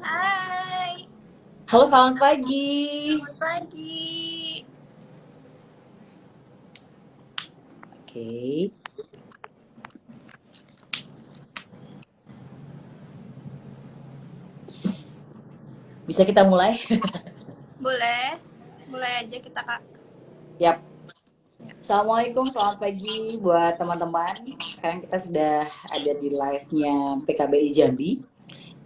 Hai, Halo, selamat pagi. selamat pagi. Oke, bisa kita mulai? Boleh? Mulai aja kita, Kak. Yap. Assalamualaikum, selamat pagi buat teman-teman. Sekarang kita sudah ada di live-nya PKBI Jambi.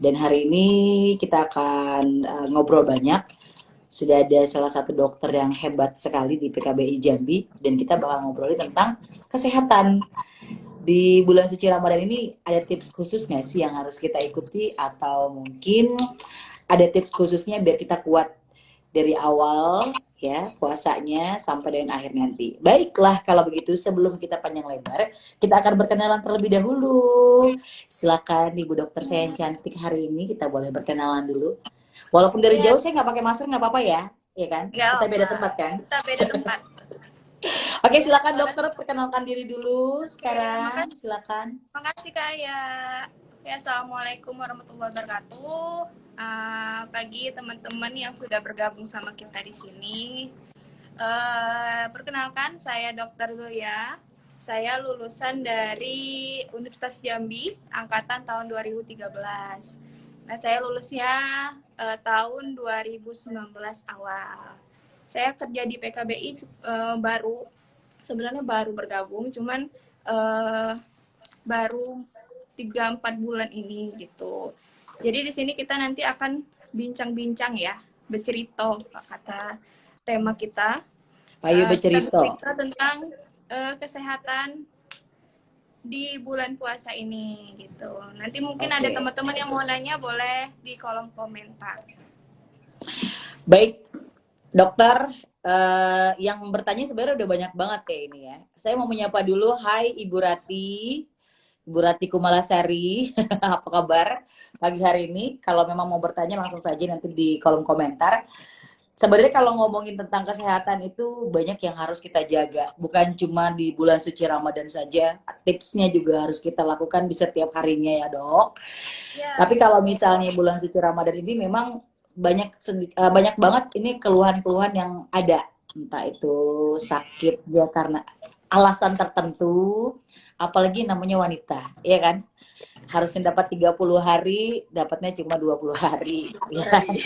Dan hari ini kita akan ngobrol banyak. Sudah ada salah satu dokter yang hebat sekali di PKBI Jambi. Dan kita bakal ngobrolin tentang kesehatan. Di bulan suci Ramadan ini ada tips khusus nggak sih yang harus kita ikuti? Atau mungkin ada tips khususnya biar kita kuat dari awal ya puasanya sampai dengan akhir nanti. Baiklah kalau begitu sebelum kita panjang lebar, kita akan berkenalan terlebih dahulu. Silakan Ibu Dokter saya yang cantik hari ini kita boleh berkenalan dulu. Walaupun dari Iya, jauh saya nggak pakai masker nggak apa-apa ya, ya kan? nggak Kita beda apa. tempat kan? Kita beda tempat. Oke Ya, silakan boleh. dokter perkenalkan diri dulu Oke, sekarang. makasih. Silakan. Makasih, Kak. Ya. Ya, Assalamualaikum warahmatullahi wabarakatuh. Pagi teman-teman yang sudah bergabung sama kita di sini. Perkenalkan, saya Dr. Zoya. Saya lulusan dari Universitas Jambi, angkatan tahun 2013. Nah, saya lulusnya tahun 2019 awal. Saya kerja di PKBI baru, sebenarnya baru bergabung, cuman eh, baru 3-4 bulan ini gitu. Jadi di sini kita nanti akan bincang-bincang ya, bercerita kata tema kita. Payu Kita bercerita. bercerita tentang kesehatan di bulan puasa ini gitu. Nanti mungkin ada Oke. teman-teman yang mau nanya boleh di kolom komentar. Baik, dokter, yang bertanya sebenarnya udah banyak banget kayak ini ya. Saya mau menyapa dulu, hai Ibu Rati, Ibu Rati Kumalasari, apa kabar pagi hari ini? Kalau memang mau bertanya langsung saja nanti di kolom komentar. Sebenarnya kalau ngomongin tentang kesehatan itu banyak yang harus kita jaga, bukan cuma di bulan suci Ramadan saja. Tipsnya juga harus kita lakukan di setiap harinya ya dok. Ya, Tapi kalau misalnya bulan suci Ramadan ini memang banyak banget ini keluhan-keluhan yang ada, entah itu sakit ya karena alasan tertentu, apalagi namanya wanita, ya kan? Harusnya dapat 30 hari, dapatnya cuma 20 hari, ya. dari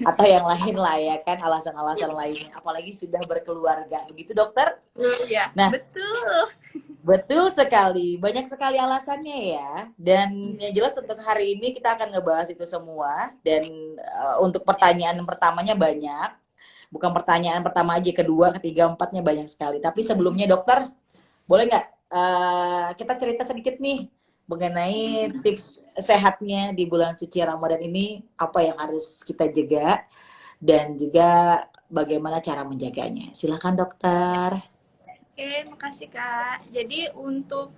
Atau yang lain lah ya kan, alasan-alasan lainnya. Apalagi sudah berkeluarga, begitu dokter? ya, Nah, betul. betul sekali, banyak sekali alasannya ya. Dan yang jelas untuk hari ini kita akan ngebahas itu semua. Dan untuk pertanyaan pertamanya banyak. Bukan pertanyaan pertama aja, kedua, ketiga, empatnya banyak sekali. Tapi sebelumnya dokter, boleh nggak kita cerita sedikit nih mengenai tips sehatnya di bulan suci Ramadan ini, apa yang harus kita jaga dan juga bagaimana cara menjaganya. Silakan dokter. Oke, makasih Kak. Jadi untuk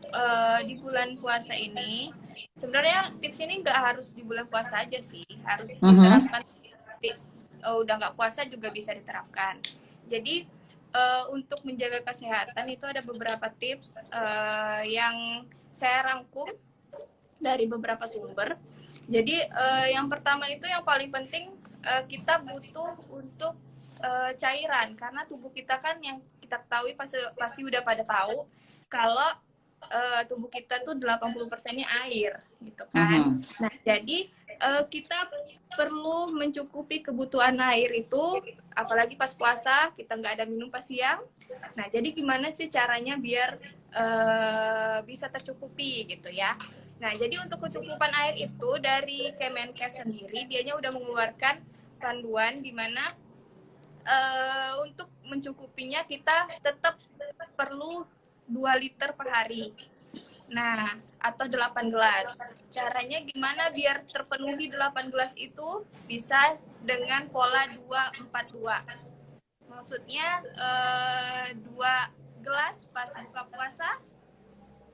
di bulan puasa ini, sebenarnya tips ini nggak harus di bulan puasa aja sih, harus Mhm. diterapkan. Udah nggak puasa juga bisa diterapkan. Jadi untuk menjaga kesehatan itu ada beberapa tips yang saya rangkum dari beberapa sumber. Jadi yang pertama itu yang paling penting kita butuh untuk cairan karena tubuh kita kan yang kita ketahui pasti pasti udah pada tahu kalau tubuh kita tuh 80%-nya air gitu kan. Mhm. Nah, jadi kita perlu mencukupi kebutuhan air itu apalagi pas puasa kita nggak ada minum pas siang. Nah, jadi gimana sih caranya biar bisa tercukupi gitu ya. Nah, jadi untuk kecukupan air itu dari Kemenkes sendiri, dianya udah mengeluarkan panduan di mana untuk mencukupinya kita tetap perlu 2 liter per hari. Nah, atau 8 gelas. Caranya gimana biar terpenuhi 8 gelas itu bisa dengan pola 2-4-2. Maksudnya 2 gelas pas buka puasa,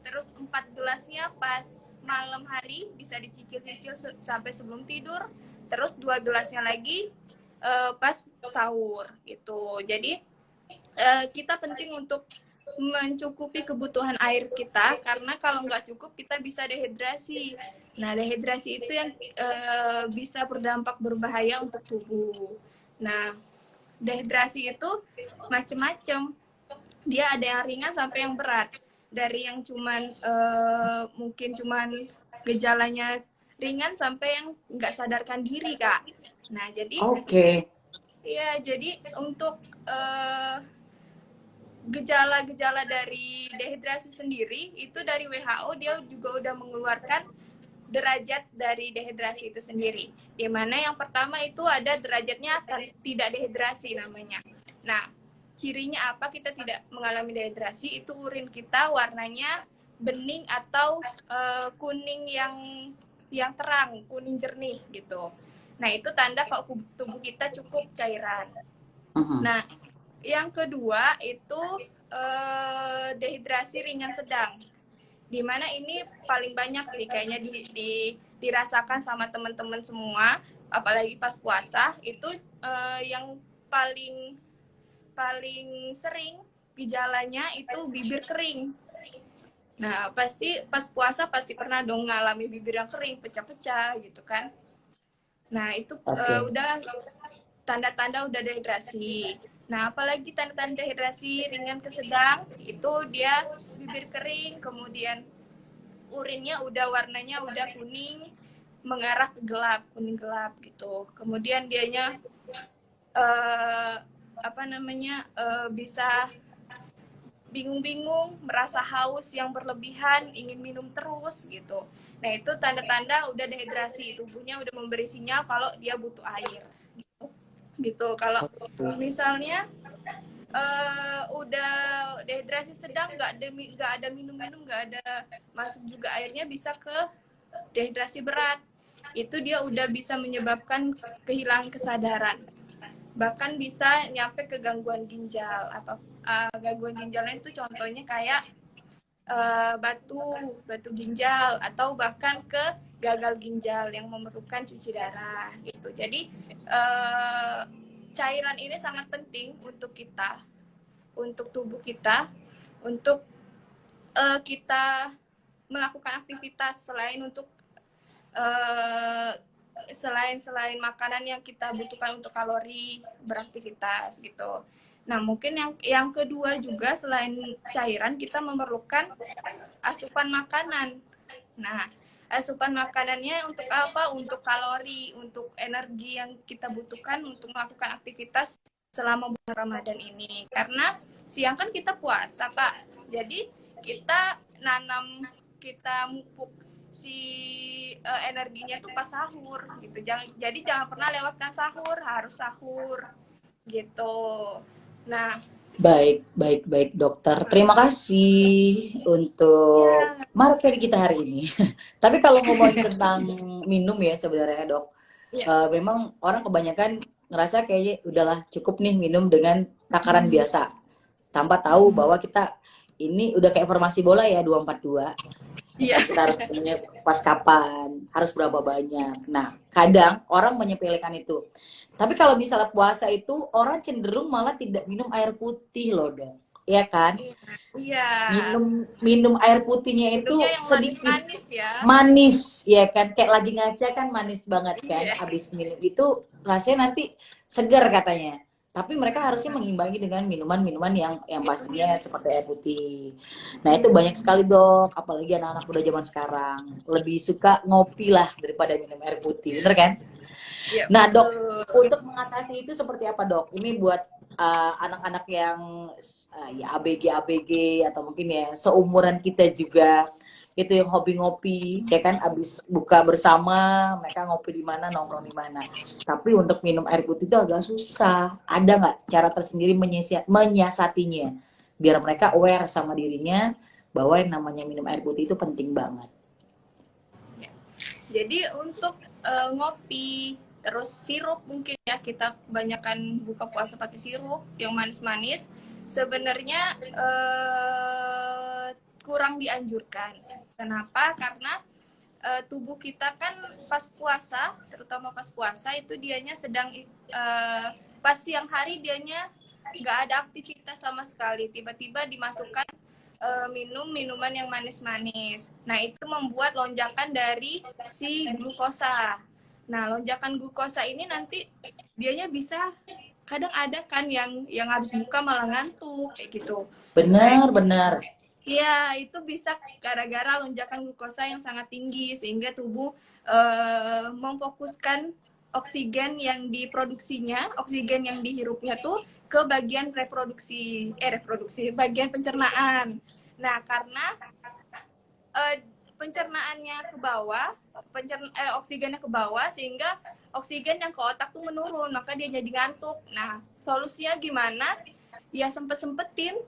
terus 4 gelasnya pas malam hari bisa dicicil-cicil sampai sebelum tidur, terus 2 gelasnya lagi pas sahur gitu. Jadi kita penting untuk mencukupi kebutuhan air kita, karena kalau nggak cukup kita bisa dehidrasi. Nah, dehidrasi itu yang bisa berdampak berbahaya untuk tubuh. Nah, dehidrasi itu macam-macam. Dia ada yang ringan sampai yang berat. Dari yang cuman mungkin cuman gejalanya ringan sampai yang nggak sadarkan diri, Kak. Nah, jadi Oke. ya, jadi untuk gejala-gejala dari dehidrasi sendiri itu dari WHO dia juga udah mengeluarkan derajat dari dehidrasi itu sendiri. Di mana yang pertama itu ada derajatnya tidak dehidrasi namanya. Nah, cirinya apa kita tidak mengalami dehidrasi? Itu urin kita warnanya bening atau kuning yang terang, kuning jernih gitu. Nah, itu tanda kalau tubuh kita cukup cairan. Nah, yang kedua itu dehidrasi ringan sedang. Dimana ini paling banyak sih kayaknya dirasakan sama teman-teman semua, apalagi pas puasa itu yang paling paling sering gejalanya itu bibir kering. Nah, pasti pas puasa pasti pernah dong ngalami bibir yang kering, pecah-pecah gitu kan. Nah, itu Oke. udah tanda-tanda udah dehidrasi. Nah, apalagi tanda-tanda dehidrasi ringan ke sedang, itu dia bibir kering, kemudian urinnya udah warnanya udah kuning, mengarah ke gelap, kuning gelap gitu. Kemudian dianya bisa bingung-bingung, merasa haus yang berlebihan, ingin minum terus gitu. Nah, itu tanda-tanda udah dehidrasi, tubuhnya udah memberi sinyal kalau dia butuh air. Gitu. Kalau misalnya udah dehidrasi sedang, nggak ada minum-minum, nggak ada masuk juga airnya, bisa ke dehidrasi berat. Itu dia udah bisa menyebabkan kehilangan kesadaran, bahkan bisa nyampe ke gangguan ginjal. Gangguan ginjalnya itu contohnya kayak batu ginjal, atau bahkan ke gagal ginjal yang memerlukan cuci darah gitu. Jadi cairan ini sangat penting untuk kita, untuk tubuh kita, untuk kita melakukan aktivitas selain untuk selain makanan yang kita butuhkan untuk kalori beraktivitas gitu. Nah, mungkin yang kedua juga selain cairan kita memerlukan asupan makanan. Nah, asupan makanannya untuk apa? Untuk kalori, untuk energi yang kita butuhkan untuk melakukan aktivitas selama bulan Ramadan ini. Karena siang kan kita puasa, Kak. Jadi kita mupuk si energinya tuh pas sahur gitu. Jadi jangan pernah lewatkan sahur, harus sahur gitu. Nah, Baik, baik, baik dokter. Terima kasih untuk ya, materi kita hari ini. Tapi kalau ngomongin tentang minum ya sebenarnya dok, ya, memang orang kebanyakan ngerasa kayaknya udahlah cukup nih minum dengan takaran biasa. Tanpa tahu bahwa kita ini udah kayak formasi bola ya 2-4-2. Ya iya, kan kita harus punya pas kapan, harus berapa banyak. Nah, kadang orang menyepelekan itu. Tapi kalau misalnya puasa itu orang cenderung malah tidak minum air putih loh, Dok. Iya kan? iya. Minum minum air putihnya itu Minumnya yang sedikit manis-manis ya. manis, ya kan? Kayak lagi ngaca kan manis banget kan. Iya. Abis minum itu rasanya nanti segar katanya. Tapi mereka harusnya mengimbangi dengan minuman-minuman yang pastinya seperti air putih. Nah, itu banyak sekali, Dok. Apalagi anak-anak muda zaman sekarang lebih suka ngopi lah daripada minum air putih. Bener kan? Iya, Nah, Dok, betul. untuk mengatasi itu seperti apa, Dok? Ini buat anak-anak yang ya ABG atau mungkin ya seumuran kita juga itu yang hobi ngopi, ya kan abis buka bersama mereka ngopi di mana, nongkrong di mana. Tapi untuk minum air putih itu agak susah. Ada nggak cara tersendiri menyiasatinya biar mereka aware sama dirinya bahwa yang namanya minum air putih itu penting banget. Ya. Jadi untuk ngopi, terus sirup mungkin ya, kita kebanyakan buka puasa pakai sirup yang manis-manis, sebenarnya kurang dianjurkan. Kenapa? Karena tubuh kita kan pas puasa, terutama pas puasa itu dianya sedang pas siang hari dianya nggak ada aktivitas aktivitas sama sekali, tiba-tiba dimasukkan minum minuman yang manis-manis. Nah, itu membuat lonjakan dari si glukosa. Nah, lonjakan glukosa ini nanti dianya bisa, kadang ada kan yang habis buka malah ngantuk kayak gitu. Nah, Benar. iya, itu bisa gara-gara lonjakan glukosa yang sangat tinggi sehingga tubuh memfokuskan oksigen yang dihirupnya tuh ke bagian bagian pencernaan. Nah, karena eh, pencernaannya ke bawah, oksigennya ke bawah sehingga oksigen yang ke otak tuh menurun, maka dia jadi ngantuk. Nah, solusinya gimana? Ya sempet-sempetin,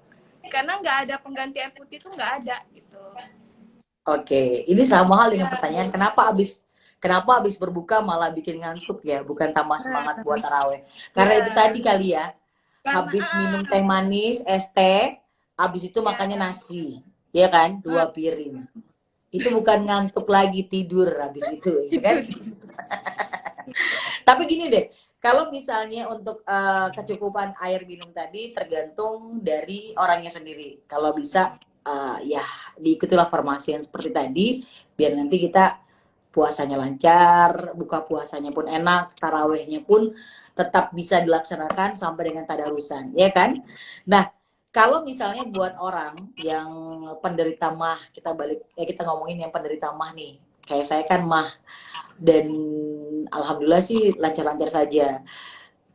karena nggak ada pengganti air putih tuh nggak ada gitu. Oke, ini sama hal dengan Ya, pertanyaan kenapa abis berbuka malah bikin ngantuk ya, bukan tambah semangat buat taraweh. Karena itu ya, tadi kali ya, karena habis minum teh manis, es teh, abis itu ya, makannya nasi, ya kan, 2 piring. Itu bukan ngantuk lagi, tidur habis itu, ya kan? Tapi gini deh, kalau misalnya untuk kecukupan air minum tadi tergantung dari orangnya sendiri. Kalau bisa ya diikutilah formasi yang seperti tadi, biar nanti kita puasanya lancar, buka puasanya pun enak, tarawehnya pun tetap bisa dilaksanakan sampai dengan tadarusan, ya kan? Nah, kalau misalnya buat orang yang penderita mah, kita ngomongin yang penderita mah nih, kayak saya kan mah, dan alhamdulillah sih lancar-lancar saja.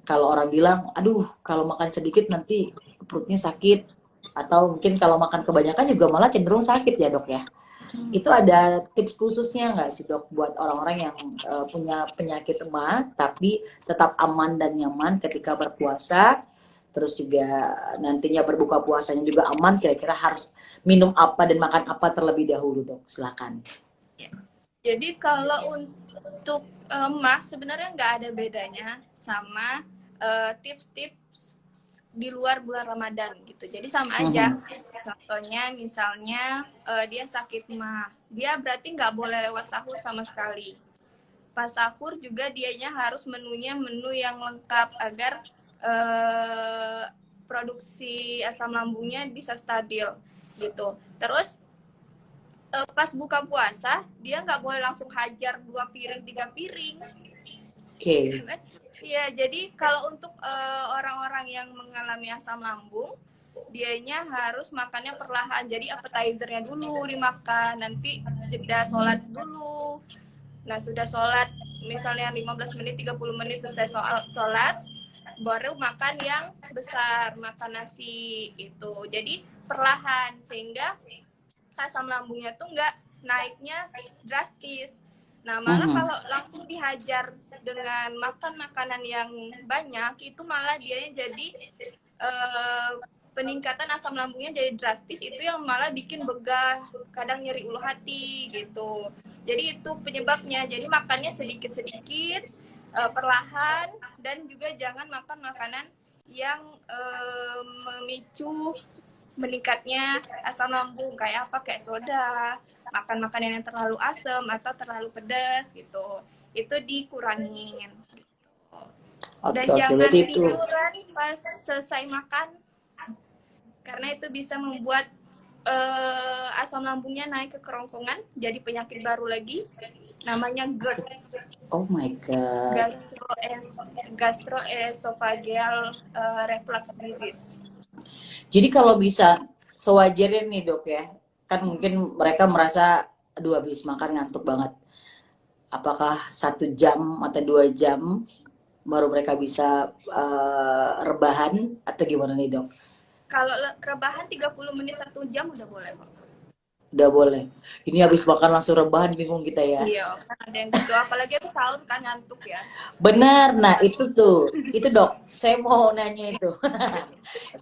Kalau orang bilang, aduh kalau makan sedikit nanti perutnya sakit, atau mungkin kalau makan kebanyakan juga malah cenderung sakit ya dok ya. Itu ada tips khususnya nggak sih dok buat orang-orang yang punya penyakit emah tapi tetap aman dan nyaman ketika berpuasa, terus juga nantinya berbuka puasanya juga aman, kira-kira harus minum apa dan makan apa terlebih dahulu dok, silakan. jadi kalau untuk emak sebenarnya nggak ada bedanya sama tips-tips di luar bulan Ramadan gitu. Jadi sama aja. Contohnya misalnya dia sakit mah, dia berarti nggak boleh lewat sahur sama sekali. Pas sahur juga dianya harus menunya menu yang lengkap agar produksi asam lambungnya bisa stabil gitu. Terus pas buka puasa dia nggak boleh langsung hajar 2 piring 3 piring. Oke. Iya, jadi kalau untuk orang-orang yang mengalami asam lambung, dianya harus makannya perlahan. Jadi appetizer-nya dulu dimakan, nanti jeda sholat dulu. Nah, sudah sholat, misalnya 15 menit, 30 menit selesai sholat, baru makan yang besar, makan nasi itu. Jadi perlahan, sehingga asam lambungnya tuh nggak naiknya drastis. Nah, malah kalau langsung dihajar dengan makan makanan yang banyak, itu malah dia jadi peningkatan asam lambungnya jadi drastis, itu yang malah bikin begah, kadang nyeri ulu hati gitu. Jadi itu penyebabnya. Jadi makannya sedikit-sedikit, perlahan, dan juga jangan makan makanan yang memicu meningkatnya asam lambung, kayak apa, kayak soda, makan makanan yang terlalu asam atau terlalu pedas gitu, itu dikurangin gitu. Dan Oke, jangan berarti itu. tiduran pas selesai makan, karena itu bisa membuat asam lambungnya naik ke kerongkongan, jadi penyakit baru lagi, namanya GERD, Oh my god. gastroesophageal reflux disease. Jadi kalau bisa sewajarnya nih dok ya, kan mungkin mereka merasa, aduh habis makan ngantuk banget. Apakah 1 jam atau 2 jam baru mereka bisa rebahan atau gimana nih dok? Kalau rebahan 30 menit 1 jam udah boleh kok. Udah boleh. Ini habis makan langsung rebahan, bingung kita ya. Iya, kan ada yang gitu. Apalagi aku sahur kan ngantuk ya. Benar, nah itu tuh, itu dok, saya mau nanya itu.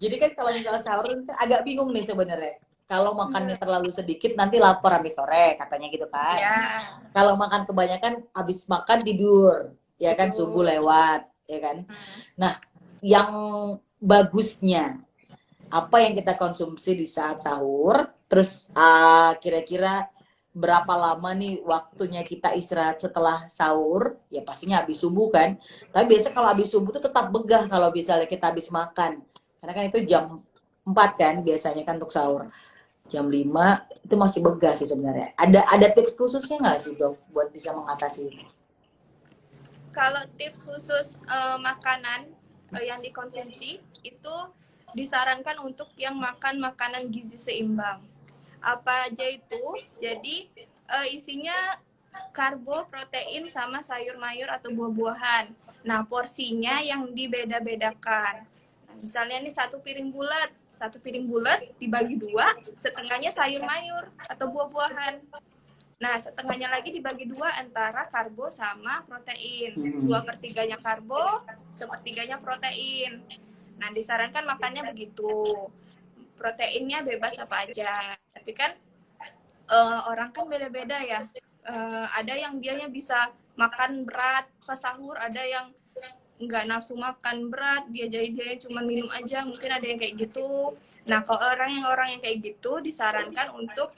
Jadi kan kalau misalnya sahur kan agak bingung nih sebenarnya. Kalau makannya terlalu sedikit nanti lapar habis sore, katanya gitu kan. Ya, Kalau makan kebanyakan habis makan tidur, ya kan subuh tidur. lewat, ya kan. Nah, yang bagusnya apa yang kita konsumsi di saat sahur, terus kira-kira berapa lama nih waktunya kita istirahat setelah sahur, ya pastinya habis subuh kan. Tapi biasa kalau habis subuh tuh tetap begah kalau misalnya kita habis makan, karena kan itu jam 4 kan biasanya kan untuk sahur. Jam 5 itu masih begah sih sebenarnya. Ada tips khususnya nggak sih dok buat bisa mengatasi itu? Kalau tips khusus makanan yang dikonsumsi itu disarankan untuk yang makan makanan gizi seimbang. Apa aja itu? Jadi isinya karbo, protein, sama sayur mayur atau buah-buahan. Nah, porsinya yang dibeda-bedakan. Nah, misalnya nih satu piring bulat dibagi dua, setengahnya sayur mayur atau buah-buahan. Nah, setengahnya lagi dibagi dua antara karbo sama protein. Dua per tiganya karbo, sepertiganya protein. Nah, disarankan makannya begitu. Proteinnya bebas apa aja. Tapi kan orang kan beda-beda ya. Ada yang dianya bisa makan berat pas sahur, ada yang nggak nafsu makan berat, dia cuma minum aja, mungkin ada yang kayak gitu. Nah, kalau orang yang kayak gitu disarankan untuk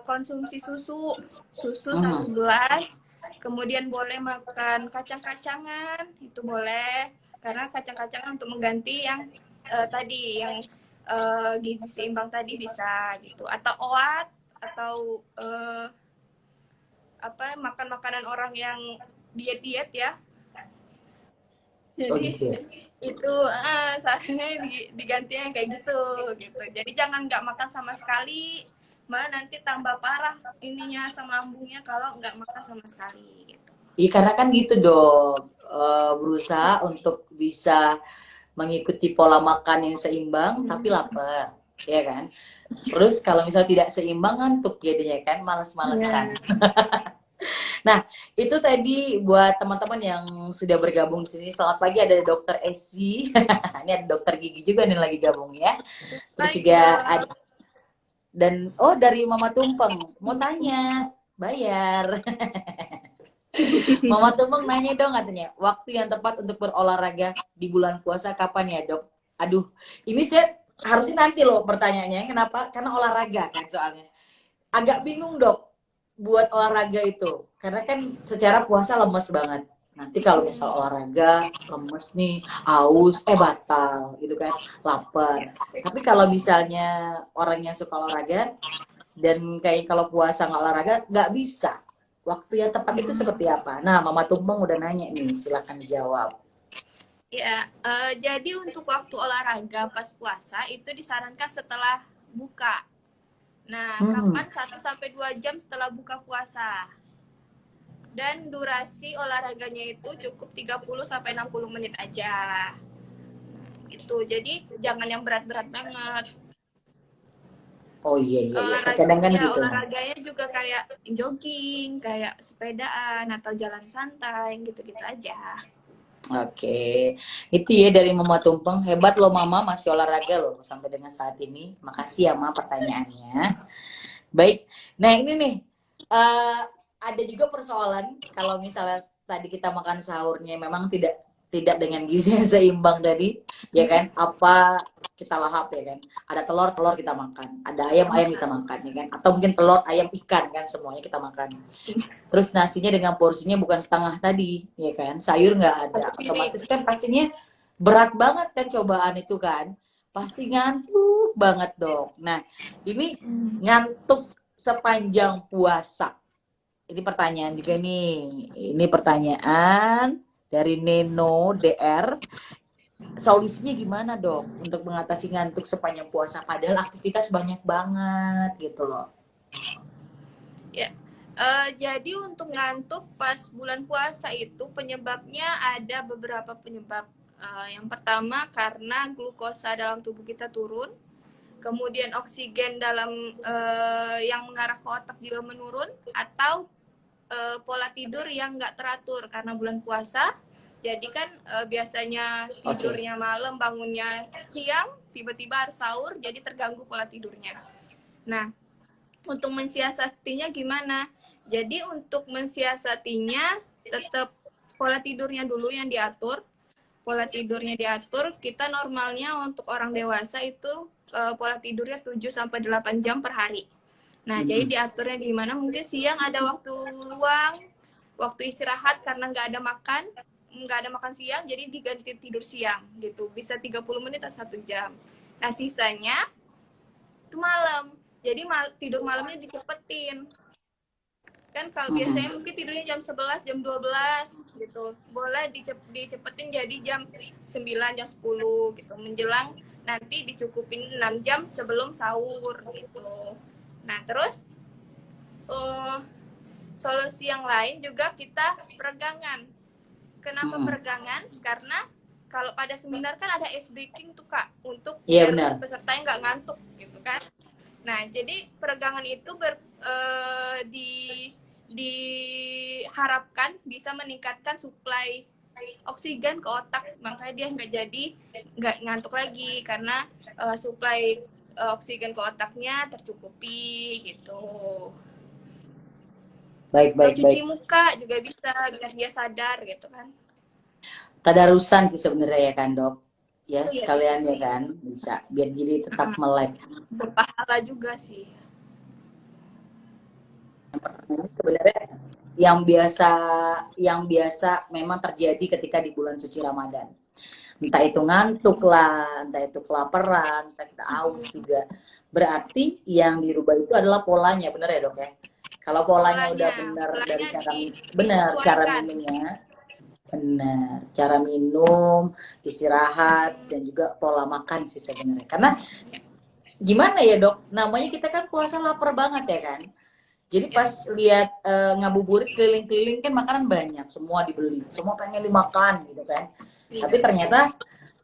konsumsi susu satu Hmm. gelas, kemudian boleh makan kacang-kacangan, itu boleh, karena kacang-kacangan untuk mengganti yang tadi yang gizi seimbang tadi bisa gitu, atau oat atau apa makan makanan orang yang diet-diet ya. Oh Jadi gitu ya. itu sarannya diganti yang kayak gitu gitu. Jadi jangan nggak makan sama sekali, malah nanti tambah parah ininya asam lambungnya kalau nggak makan sama sekali gitu. Iya karena kan gitu dok. Berusaha untuk bisa mengikuti pola makan yang seimbang tapi lapar, ya kan? Terus kalau misal tidak seimbang ngantuk jadinya kan males-malesan. Ya. Nah, itu tadi buat teman-teman yang sudah bergabung di sini. Selamat pagi ada Dokter Esi. Ini ada Dokter Gigi juga nih lagi gabung ya. Terus Lagi juga ada dong. dan oh dari Mama Tumpeng mau tanya bayar. Mama Tumpeng nanya dong katanya, waktu yang tepat untuk berolahraga di bulan puasa kapan ya dok? Aduh, ini saya harusnya nanti loh pertanyaannya. Kenapa? Karena olahraga kan soalnya. Agak bingung dok buat olahraga itu. Karena kan secara puasa lemes banget. Nanti kalau misal olahraga, lemes nih, haus, batal gitu kan, lapar. Tapi kalau misalnya orang yang suka olahraga, dan kayak kalau puasa nggak olahraga, nggak bisa. Waktu yang tepat itu seperti apa? Nah, Mama Tumpeng udah nanya nih, silakan dijawab. Ya, jadi untuk waktu olahraga pas puasa itu disarankan setelah buka. Nah, Hmm, kapan 1 sampai 2 jam setelah buka puasa. Dan durasi olahraganya itu cukup 30 sampai 60 menit aja. Gitu. Jadi jangan yang berat-berat banget. oh iya iya iya, terkadang kan gitu. Olahraganya juga kayak jogging, kayak sepedaan atau jalan santai gitu-gitu aja. Oke, itu ya dari Mama Tumpeng. Hebat loh Mama, masih olahraga loh sampai dengan saat ini. Makasih ya Mama pertanyaannya. Baik, nah ini nih, eh ada juga persoalan kalau misalnya tadi kita makan sahurnya memang tidak tidak dengan gizi yang seimbang tadi, ya kan? Apa kita lahap ya kan? Ada telur, telur kita makan. Ada ayam, ayam kita makan ya kan? Atau mungkin telur, ayam, ikan kan semuanya kita makan. Terus nasinya dengan porsinya bukan setengah tadi, ya kan? Sayur nggak ada. Satu piring. Otomatis kan pastinya berat banget kan cobaan itu kan. Pasti ngantuk banget dok. Nah, ini ngantuk sepanjang puasa. Ini pertanyaan juga nih. Ini pertanyaan dari Neno DR. Solusinya gimana dok untuk mengatasi ngantuk sepanjang puasa? Padahal aktivitas banyak banget gitu loh. Ya. Jadi untuk ngantuk pas bulan puasa itu penyebabnya ada beberapa penyebab. Yang pertama karena glukosa dalam tubuh kita turun, kemudian oksigen dalam yang mengarah ke otak juga menurun, atau pola tidur yang nggak teratur karena bulan puasa. Jadi kan biasanya Oke. tidurnya malam, bangunnya siang, tiba-tiba harus sahur, jadi terganggu pola tidurnya. Nah, untuk mensiasatinya gimana? Jadi untuk mensiasatinya tetap pola tidurnya dulu yang diatur. Pola tidurnya diatur, kita normalnya untuk orang dewasa itu pola tidurnya 7 sampai 8 jam per hari. Nah, jadi Mm-mm. diaturnya di mana? Mungkin siang ada waktu luang, waktu istirahat karena nggak ada makan siang, jadi diganti tidur siang gitu. Bisa 30 menit atau 1 jam. Nah, sisanya itu malam. Jadi tidur malamnya dicepetin. Kan kalau biasanya mungkin tidurnya jam 11, jam 12 gitu. Boleh dicepetin jadi jam 9, jam 10 gitu. Menjelang nanti dicukupin 6 jam sebelum sahur gitu. Nah, terus solusi yang lain juga kita peregangan. Kenapa peregangan? Karena kalau pada seminar kan ada ice breaking tuh Kak, untuk Iya biar benar. pesertanya nggak ngantuk gitu kan. Nah, jadi peregangan itu diharapkan bisa meningkatkan suplai oksigen ke otak, makanya dia nggak ngantuk lagi karena suplai oksigen ke otaknya tercukupi gitu. Baik, Atau baik, cuci baik. muka juga bisa biar dia sadar gitu kan. Tadarusan sih sebenarnya ya kan dok, ya Oh iya bisa sekalian ya sih. kan, bisa biar jadi tetap melek. Berpahala juga sih. Ini sebenarnya yang biasa memang terjadi ketika di bulan suci Ramadan. Entah itu ngantuk lah, entah itu kelaparan, entah kita aus juga. Berarti yang dirubah itu adalah polanya, bener ya dok ya? Kalau polanya udah benar dari Polanya cara benar cara disesuaikan. minumnya, benar cara minum, istirahat dan juga pola makan sih sebenarnya. Karena gimana ya dok, namanya kita kan puasa lapar banget ya kan. Jadi Ya. pas lihat ngabuburit keliling-keliling kan makanan banyak, semua dibeli, semua pengen dimakan gitu kan. Tapi Iya. ternyata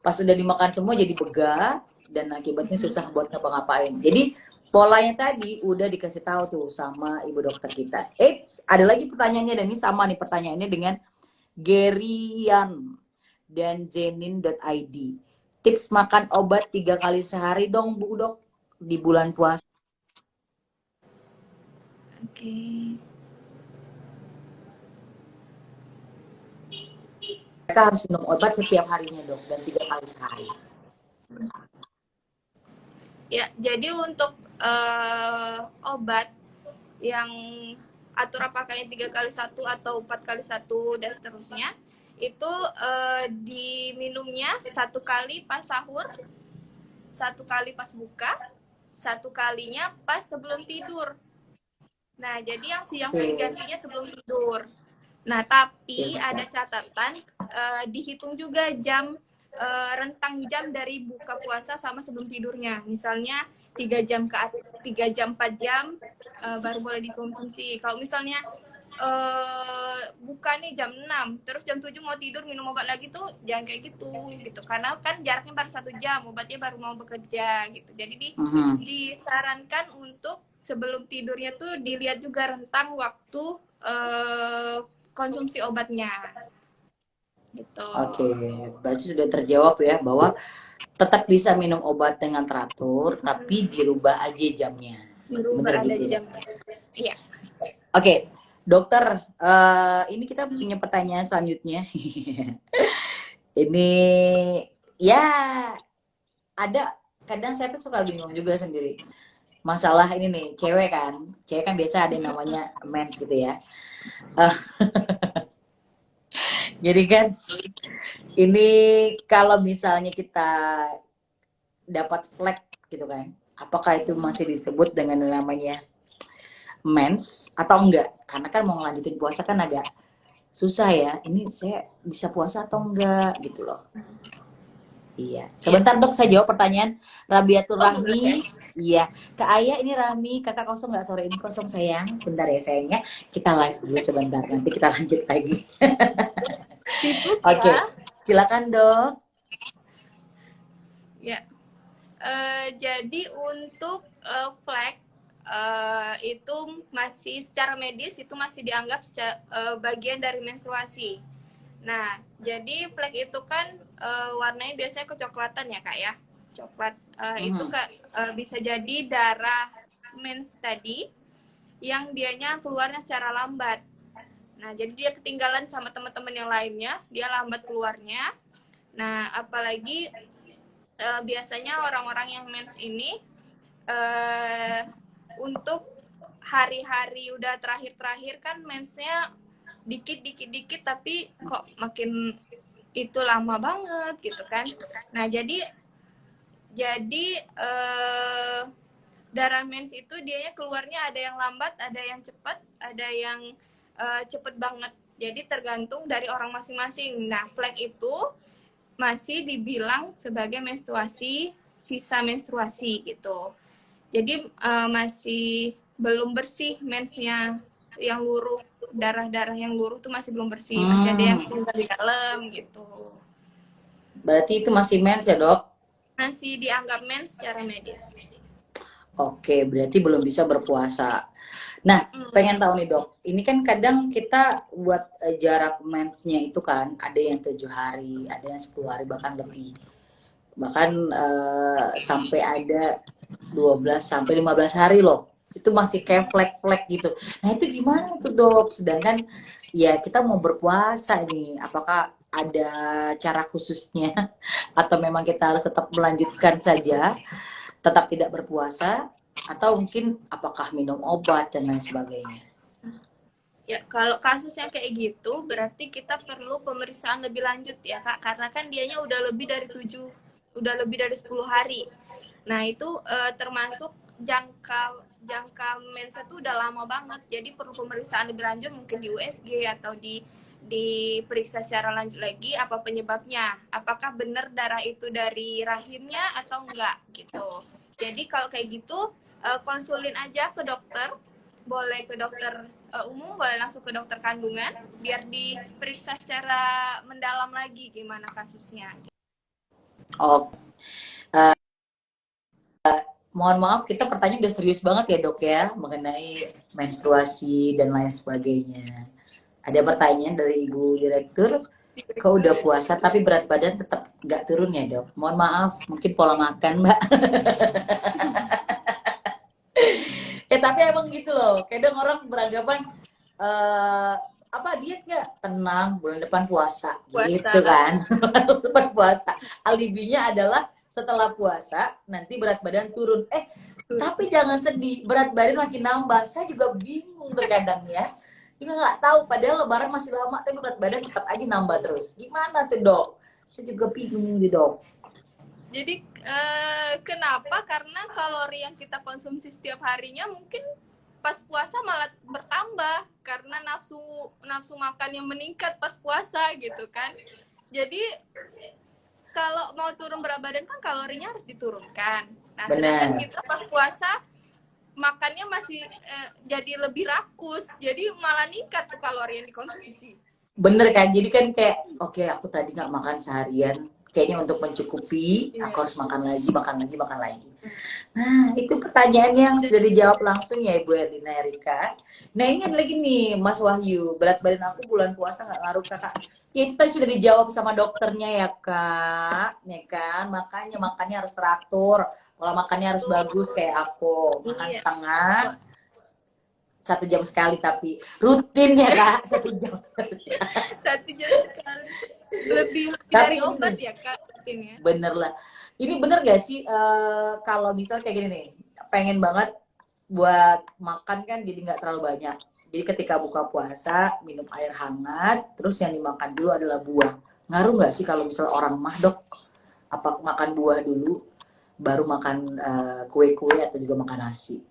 pas sudah dimakan semua jadi begah dan akibatnya susah buat ngapa-ngapain. Jadi polanya tadi udah dikasih tahu tuh sama ibu dokter kita. Ada lagi pertanyaannya dan ini sama nih pertanyaannya dengan Gerian dan zenin.id. Tips makan obat 3 kali sehari dong Bu Dok di bulan puasa. Oke. Mereka harus minum obat setiap harinya dok dan 3 kali sehari. Ya, jadi untuk obat yang aturan pakainya 3x1 atau 4x1 dan seterusnya, itu diminumnya 1 kali pas sahur, 1 kali pas buka, 1 kalinya pas sebelum tidur. Nah, jadi yang siang tuh Oke. digantinya sebelum tidur. Nah, tapi Yes. ada catatan, dihitung juga rentang jam dari buka puasa sama sebelum tidurnya. Misalnya 3 jam 4 jam baru boleh dikonsumsi. Kalau misalnya buka nih jam 6, terus jam 7 mau tidur minum obat lagi tuh jangan kayak gitu. Karena kan jaraknya baru 1 jam, obatnya baru mau bekerja gitu. Jadi disarankan untuk sebelum tidurnya tuh dilihat juga rentang waktu konsumsi obatnya gitu. Oke, berarti sudah terjawab ya bahwa tetap bisa minum obat dengan teratur, tapi dirubah aja jamnya. Bener Berubah ada gitu ya. jam. Iya. Oke, dokter, ini kita punya pertanyaan selanjutnya. Ini ya ada kadang saya tuh suka bingung juga sendiri. Masalah ini nih, cewek kan biasa ada yang namanya mens gitu ya. Eh, jadi kan ini kalau misalnya kita dapat flek gitu kan, apakah itu masih disebut dengan namanya mens atau enggak? Karena kan mau ngelanjutin puasa kan agak susah ya. Ini saya bisa puasa atau enggak gitu loh. Iya. Iya. Sebentar dok, saya jawab pertanyaan Rabiatul Oh, Rahmi. boleh. Iya. Kak Ayah ini Rahmi, kakak kosong nggak sore ini kosong sayang. Sebentar ya sayangnya. Kita live dulu sebentar. Nanti kita lanjut lagi. Sibuk Oke. ya. Silakan dok. Ya. Jadi untuk flek itu masih secara medis itu masih dianggap bagian dari menstruasi. Nah, jadi flek itu kan warnanya biasanya kecoklatan ya kak ya. Coklat itu bisa jadi darah mens tadi yang dianya keluarnya secara lambat. Nah, jadi dia ketinggalan sama teman-teman yang lainnya, dia lambat keluarnya. Nah, apalagi biasanya orang-orang yang mens ini untuk hari-hari udah terakhir-terakhir kan mensnya dikit tapi kok makin itu lama banget gitu kan. Nah, jadi Jadi darah mens itu dianya keluarnya ada yang lambat, ada yang cepat, ada yang cepet banget. Jadi tergantung dari orang masing-masing. Nah, flek itu masih dibilang sebagai menstruasi, sisa menstruasi gitu. Jadi masih belum bersih mensnya, yang luruh, darah-darah yang luruh tuh masih belum bersih, masih ada yang tinggal di dalam gitu. Berarti itu masih mens ya, Dok? Masih dianggap mens secara medis. Oke, berarti belum bisa berpuasa. Nah, pengen tahu nih, Dok. Ini kan kadang kita buat jarak mensnya itu kan ada yang 7 hari, ada yang 10 hari bahkan lebih. Bahkan sampai ada 12 sampai 15 hari loh. Itu masih kayak flek-flek gitu. Nah, itu gimana tuh, Dok? Sedangkan ya kita mau berpuasa nih. Apakah ada cara khususnya atau memang kita harus tetap melanjutkan saja, tetap tidak berpuasa, atau mungkin apakah minum obat dan lain sebagainya? Ya, kalau kasusnya kayak gitu, berarti kita perlu pemeriksaan lebih lanjut ya, Kak. Karena kan dianya udah lebih dari 10 hari. Nah, itu termasuk jangka jangka mensa itu udah lama banget. Jadi perlu pemeriksaan lebih lanjut mungkin di USG atau diperiksa secara lanjut lagi apa penyebabnya. Apakah benar darah itu dari rahimnya atau enggak gitu. Jadi kalau kayak gitu konsulin aja ke dokter, boleh ke dokter umum, boleh langsung ke dokter kandungan biar diperiksa secara mendalam lagi gimana kasusnya. Oh, mohon maaf, kita pertanyaan udah serius banget ya, Dok ya, mengenai menstruasi dan lain sebagainya. Ada pertanyaan dari Ibu Direktur, kau udah puasa tapi berat badan tetap nggak turun ya, Dok? Mohon maaf, mungkin pola makan, Mbak. Ya tapi emang gitu loh. Kadang orang beranggapan apa diet nggak? Tenang, bulan depan puasa, gitu Puasa. kan? Bulan depan puasa. Alibinya adalah setelah puasa nanti berat badan turun. Tapi jangan sedih, berat badan makin nambah. Saya juga bingung terkadang ya. Juga nggak tahu, padahal lebaran masih lama, tapi berat badan tetap aja nambah terus. Gimana tuh, Dok? Saya juga bingung nih, Dok. Jadi kenapa? Karena kalori yang kita konsumsi setiap harinya mungkin pas puasa malah bertambah karena nafsu nafsu makan yang meningkat pas puasa gitu kan. Jadi kalau mau turun berat badan kan kalorinya harus diturunkan. Nah, sedangkan Benar. kita pas puasa makannya masih jadi lebih rakus. Jadi malah ningkat tuh kalori yang dikonsumsi. Bener kan? Jadi kan kayak, oke, aku tadi nggak makan seharian. Kayaknya untuk mencukupi, aku harus makan lagi, makan lagi, makan lagi. Nah, itu pertanyaan yang sudah dijawab langsung ya Ibu Erlina Erika. Nah, ini ada lagi nih Mas Wahyu. Berat badan aku bulan puasa nggak ngaruh Kakak. Ya itu tadi sudah dijawab sama dokternya ya Kak. Ya kan? Makanya makannya harus teratur. Pola makannya harus bagus kayak aku. Makan Iya. setengah, 1 jam sekali tapi rutin ya Kak. 1 jam. 1 jam sekali. Lebih dari Tapi obat ini ya Kak ini ya. bener lah. Ini bener gak sih kalau misalnya kayak gini nih, pengen banget buat makan kan jadi nggak terlalu banyak. Jadi ketika buka puasa minum air hangat, terus yang dimakan dulu adalah buah. Ngaruh nggak sih kalau misalnya orang mah dok, apa makan buah dulu, baru makan kue-kue atau juga makan nasi?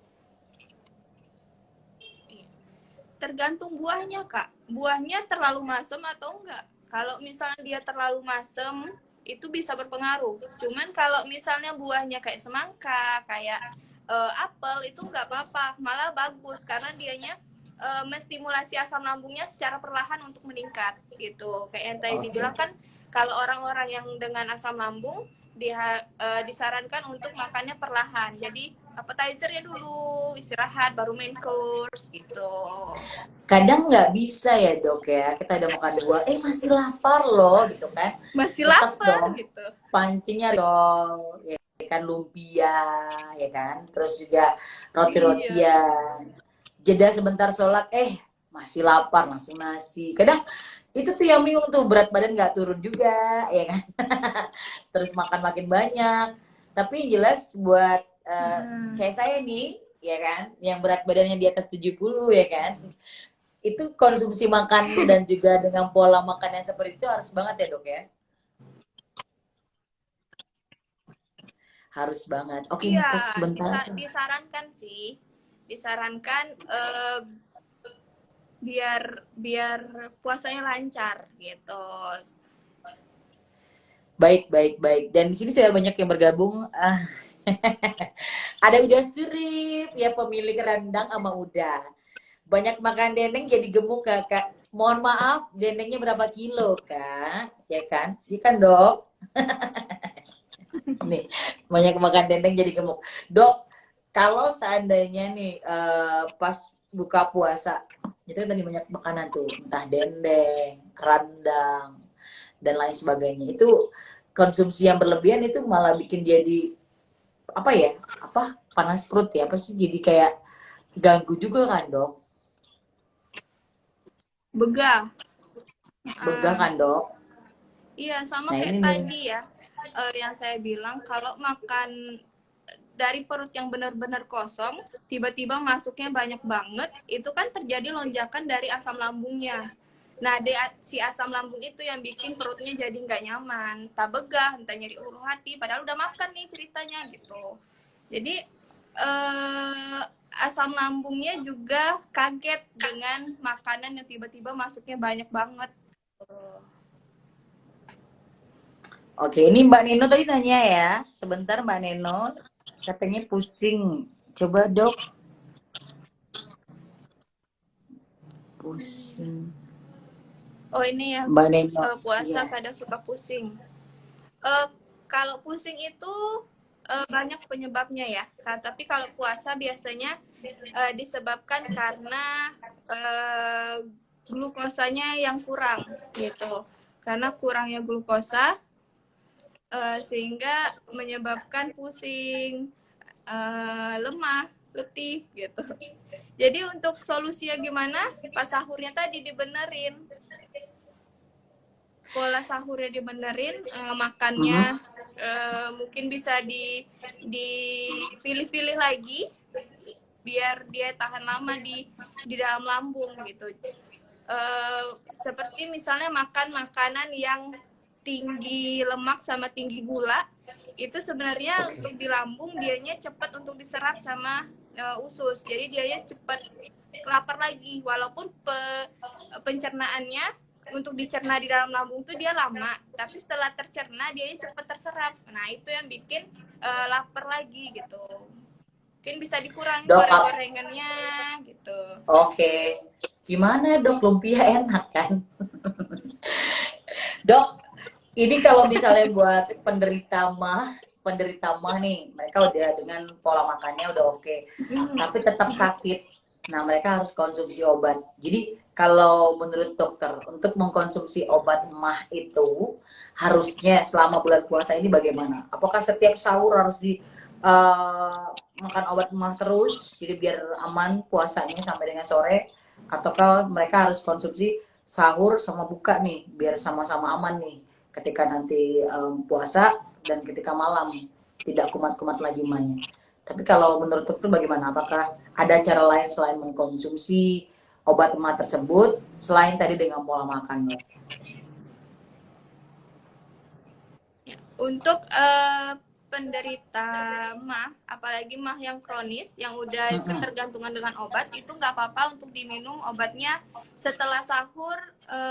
Tergantung buahnya Kak. Buahnya terlalu masam atau enggak. Kalau misalnya dia terlalu masam itu bisa berpengaruh. Cuman kalau misalnya buahnya kayak semangka, kayak apel itu nggak apa-apa, malah bagus karena dianya menstimulasi asam lambungnya secara perlahan untuk meningkat gitu. Kayak yang tadi Oke. dibilang kan kalau orang-orang yang dengan asam lambung disarankan untuk makannya perlahan. Jadi appetizer-nya dulu, istirahat, baru main course gitu. Kadang nggak bisa ya dok ya, kita udah makan buah, masih lapar loh gitu kan. Masih Tetap lapar dong gitu. pancingnya dong, ya kan lumpia, ya kan, terus juga Iya. roti-rotian. Jeda sebentar sholat, masih lapar langsung nasi. Kadang itu tuh yang bingung tuh, berat badan nggak turun juga, ya kan. Terus makan makin banyak. Tapi yang jelas buat kayak saya nih, ya kan, yang berat badannya di atas 70 ya kan. Itu konsumsi makan dan juga dengan pola makan yang seperti itu harus banget ya dok ya. harus banget. Oke, Iya, ngecook sebentar. disarankan sih. Disarankan biar biar puasanya lancar gitu. Baik, baik, baik. Dan di sini sudah banyak yang bergabung. Ada Uda Surip, ya pemilik rendang sama Uda. Banyak makan dendeng jadi gemuk kakak. Mohon maaf, dendengnya berapa kilo kak? Ya kan? Iya kan dok? Nih, banyak makan dendeng jadi gemuk. Dok, kalau seandainya nih pas buka puasa, itu kan tadi banyak makanan tuh, entah dendeng, rendang, dan lain sebagainya. Itu konsumsi yang berlebihan itu malah bikin jadi apa ya? Apa panas perut ya? Apa sih jadi kayak ganggu juga kan dok? Begah. Begah Ah, kan dok? iya, sama Nah ini kayak nih. tadi ya, yang saya bilang kalau makan dari perut yang benar-benar kosong, tiba-tiba masuknya banyak banget, itu kan terjadi lonjakan dari asam lambungnya. Nah, si asam lambung itu yang bikin perutnya jadi nggak nyaman, tak begah, entah nyeri ulu hati, padahal udah makan nih ceritanya gitu. Jadi eh, asam lambungnya juga kaget dengan makanan yang tiba-tiba masuknya banyak banget. Oke, ini Mbak Nino tadi nanya ya. Sebentar Mbak Nino, katanya pusing. Coba dok, pusing. Oh ini ya, Mbak Neno, puasa iya. kadang suka pusing. Eh, Kalau pusing itu banyak penyebabnya ya. Tapi kalau puasa biasanya disebabkan karena glukosanya yang kurang gitu. Karena kurangnya glukosa sehingga menyebabkan pusing, lemah, letih gitu. Jadi untuk solusinya gimana? Pas sahurnya tadi dibenerin, pola sahurnya dibenerin, Mhm. makannya mungkin bisa dipilih-pilih lagi biar dia tahan lama di dalam lambung gitu. Seperti misalnya makan makanan yang tinggi lemak sama tinggi gula, itu sebenarnya untuk Oke. di lambung dianya cepat untuk diserap sama usus. Jadi dianya cepat lapar lagi walaupun pencernaannya untuk dicerna di dalam lambung tuh dia lama, tapi setelah tercerna dia cepat terserap. Nah itu yang bikin lapar lagi gitu. Mungkin bisa dikurangi Dok, goreng-gorengannya gitu. oke. Gimana dok, lumpia enak kan? Dok, ini kalau misalnya buat penderita mah nih, mereka udah dengan pola makannya udah oke, tapi tetap sakit. Nah, mereka harus konsumsi obat. Jadi, kalau menurut dokter, untuk mengkonsumsi obat mah itu harusnya selama bulan puasa ini bagaimana? Apakah setiap sahur harus makan obat mah terus, jadi biar aman puasanya sampai dengan sore? Ataukah mereka harus konsumsi sahur sama buka nih, biar sama-sama aman nih ketika nanti puasa dan ketika malam tidak kumat-kumat lagi mahnya. Tapi kalau menurut dokter bagaimana? Apakah ada cara lain selain mengkonsumsi obat mah tersebut selain tadi dengan pola makan, dok? Untuk penderita mah, apalagi mah yang kronis, yang udah Mm-mm. ketergantungan dengan obat, itu nggak apa-apa untuk diminum obatnya setelah sahur,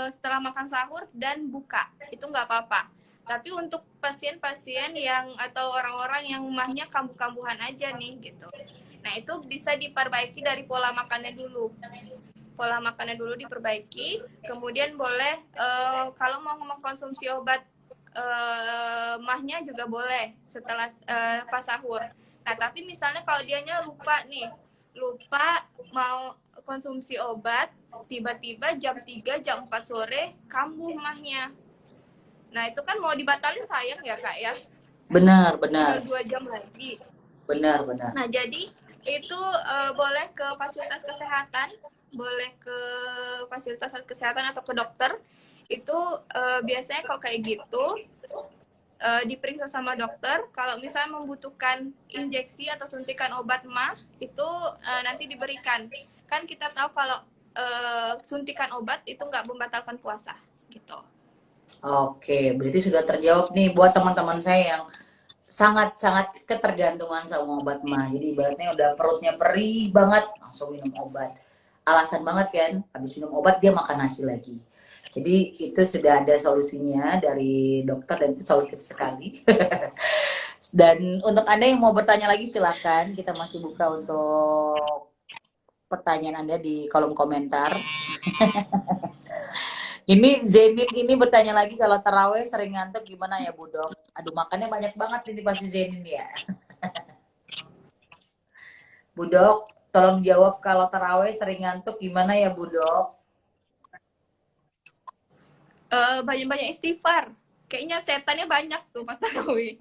setelah makan sahur dan buka, itu nggak apa-apa. Tapi untuk pasien-pasien yang atau orang-orang yang mahnya kambuh-kambuhan aja nih gitu. Nah itu bisa diperbaiki dari pola makannya dulu. Pola makannya dulu diperbaiki, kemudian boleh kalau mau mengkonsumsi obat mahnya juga boleh setelah pas sahur. Nah tapi misalnya kalau dianya lupa nih, lupa mau konsumsi obat, tiba-tiba jam 3 jam 4 sore kambuh mahnya. Nah itu kan mau dibatalin sayang ya kak ya, Benar, tinggal benar, 2 jam lagi. benar, benar. Nah, jadi itu boleh ke fasilitas kesehatan, boleh ke fasilitas kesehatan atau ke dokter. Itu biasanya kalau kayak gitu diperiksa sama dokter. Kalau misalnya membutuhkan injeksi atau suntikan obat mah, itu nanti diberikan. Kan kita tahu kalau suntikan obat itu nggak membatalkan puasa, gitu. Oke, berarti sudah terjawab nih buat teman-teman saya yang sangat-sangat ketergantungan sama obat mah. Jadi ibaratnya udah perutnya perih banget, langsung minum obat. Alasan banget kan, habis minum obat dia makan nasi lagi. Jadi itu sudah ada solusinya dari dokter dan itu solutif sekali. Dan untuk Anda yang mau bertanya lagi silakan, kita masih buka untuk pertanyaan Anda di kolom komentar. Ini Zenin ini bertanya lagi kalau taraweh sering ngantuk gimana ya Bu Dok? Aduh makannya banyak banget ini pasti Zenin ya. Budok, tolong jawab kalau taraweh sering ngantuk gimana ya Budok? Banyak-banyak istighfar. Kayaknya setannya banyak tuh pas tarawih.